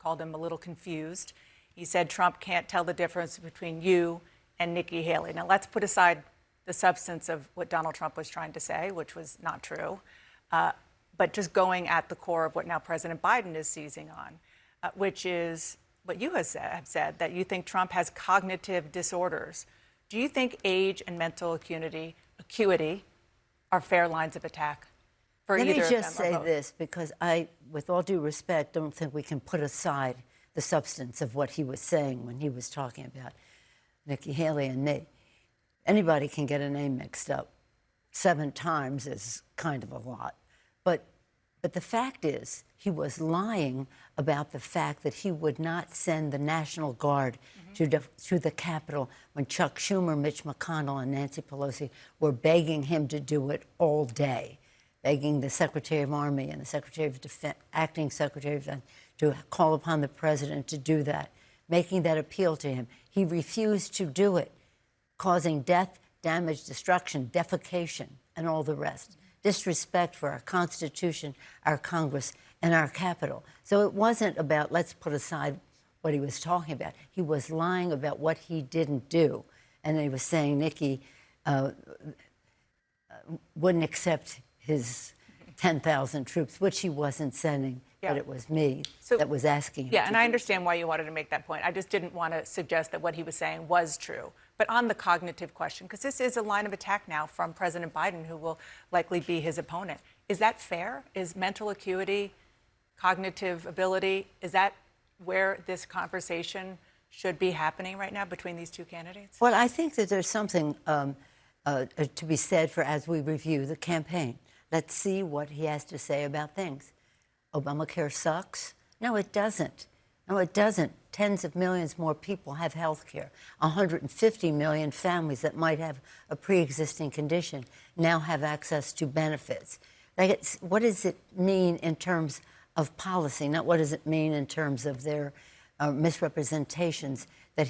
called him a little confused. He said Trump can't tell the difference between you and Nikki Haley. Now, let's put aside the substance of what Donald Trump was trying to say, which was not true, but just going at the core of what now President Biden is seizing on, which is what you have said, that you think Trump has cognitive disorders. Do you think age and mental acuity are fair lines of attack for either of them? Let me just say this, because I, with all due respect, don't think we can put aside the substance of what he was saying when he was talking about Nikki Haley and me. Anybody can get a name mixed up. 7 times is kind of a lot. But the fact is, he was lying about the fact that he would not send the National Guard to the Capitol when Chuck Schumer, Mitch McConnell, and Nancy Pelosi were begging him to do it all day, begging the Secretary of Army and the Secretary of Defense, acting Secretary of Defense, to call upon the president to do that, making that appeal to him. He refused to do it, causing death, damage, destruction, defecation, and all the rest. Disrespect for our Constitution, our Congress, and our Capitol. So it wasn't about, let's put aside what he was talking about. He was lying about what he didn't do. And he was saying Nikki wouldn't accept his 10,000 troops, which he wasn't sending, but it was me that was asking him. Yeah, and I understand why you wanted to make that point. I just didn't want to suggest that what he was saying was true. But on the cognitive question, because this is a line of attack now from President Biden, who will likely be his opponent, is that fair? Is mental acuity, cognitive ability, is that where this conversation should be happening right now between these two candidates? Well, I think that there's something to be said for as we review the campaign. Let's see what he has to say about things. Obamacare sucks? No, it doesn't. No, it doesn't. Tens of millions more people have health care. 150 million families that might have a pre-existing condition now have access to benefits. Like, what does it mean in terms of policy? Not what does it mean in terms of their misrepresentations that